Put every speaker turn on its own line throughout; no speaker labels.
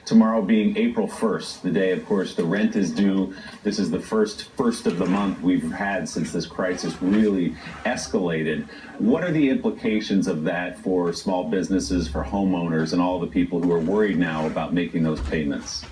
Tomorrow being April 1st, the day, of course, the rent is due. This is the first of the month we've had since this crisis really escalated. What are the implications of that for small businesses, for homeowners, and all the people who are worried now about making those payments?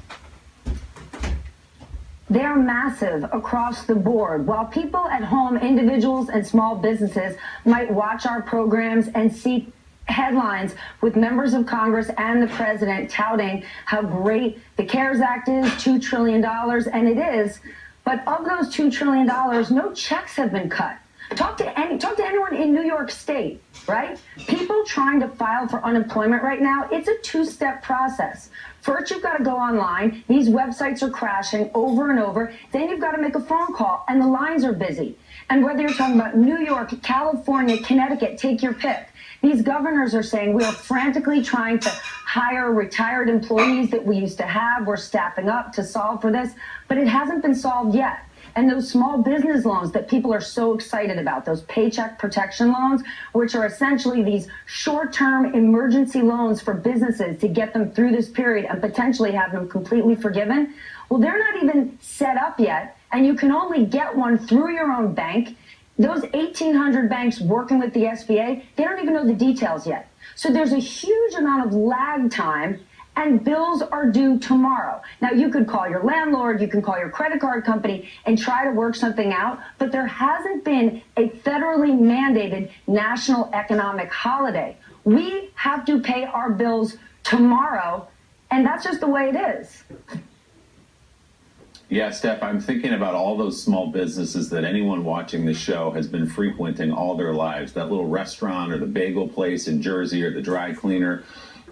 They're massive across the board. While people at home, individuals and small businesses, might watch our programs and see headlines with members of Congress and the president touting how great the CARES Act is, $2 trillion, and it is. But of those $2 trillion, no checks have been cut. Talk to anyone in New York State, right? People trying to file for unemployment right now, it's a two-step process. First, you've got to go online. These websites are crashing over and over. Then you've got to make a phone call, and the lines are busy. And whether you're talking about New York, California, Connecticut, take your pick. These governors are saying we are frantically trying to hire retired employees that we used to have. We're staffing up to solve for this, but it hasn't been solved yet. And those small business loans that people are so excited about, those paycheck protection loans, which are essentially these short-term emergency loans for businesses to get them through this period and potentially have them completely forgiven, well, they're not even set up yet, and you can only get one through your own bank. Those 1,800 banks working with the SBA, they don't even know the details yet. So there's a huge amount of lag time, and bills are due tomorrow. Now, you could call your landlord, you can call your credit card company and try to work something out, but there hasn't been a federally mandated national economic holiday. We have to pay our bills tomorrow, and that's just the way it is.
Yeah, Steph, I'm thinking about all those small businesses that anyone watching this show has been frequenting all their lives. That little restaurant or the bagel place in Jersey or the dry cleaner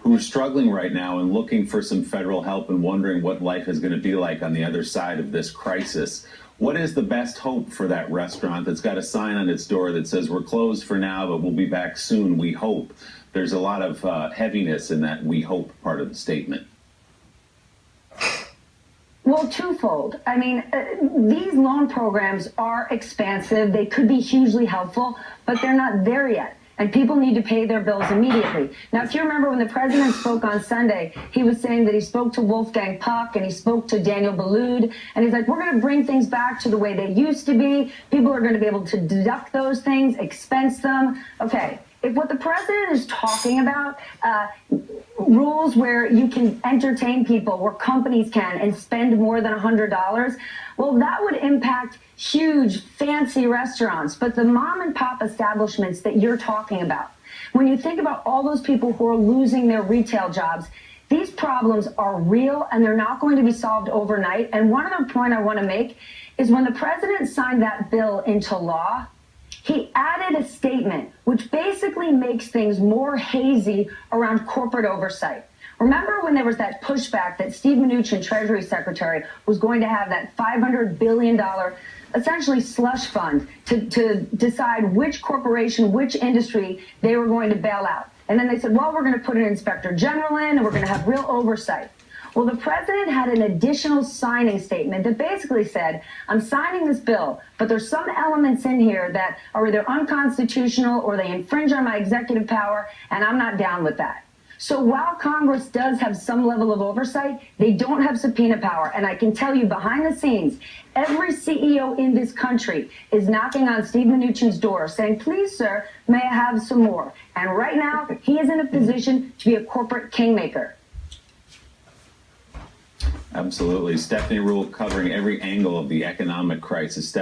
who are struggling right now and looking for some federal help and wondering what life is going to be like on the other side of this crisis. What is the best hope for that restaurant that's got a sign on its door that says, we're closed for now, but we'll be back soon, we hope? There's a lot of heaviness in that we hope part of the statement.
Well, twofold. I mean, these loan programs are expansive. They could be hugely helpful, but they're not there yet. And people need to pay their bills immediately. Now, if you remember when the president spoke on Sunday, he was saying that he spoke to Wolfgang Puck and he spoke to Daniel Boulud, and he's like, we're going to bring things back to the way they used to be. People are going to be able to deduct those things, expense them. Okay, if what the president is talking about, rules where you can entertain people, where companies can, and spend more than $100, well, that would impact huge, fancy restaurants. But the mom and pop establishments that you're talking about, when you think about all those people who are losing their retail jobs, these problems are real and they're not going to be solved overnight. And one other point I want to make is when the president signed that bill into law, he added a statement which basically makes things more hazy around corporate oversight. Remember when there was that pushback that Steve Mnuchin, Treasury Secretary, was going to have that $500 billion essentially slush fund to decide which corporation, which industry they were going to bail out. And then they said, well, we're going to put an inspector general in and we're going to have real oversight. Well, the president had an additional signing statement that basically said, I'm signing this bill, but there's some elements in here that are either unconstitutional or they infringe on my executive power, and I'm not down with that. So while Congress does have some level of oversight, they don't have subpoena power. And I can tell you behind the scenes, every CEO in this country is knocking on Steve Mnuchin's door saying, please, sir, may I have some more? And right now, he is in a position to be a corporate kingmaker.
Absolutely. Stephanie Ruhle covering every angle of the economic crisis.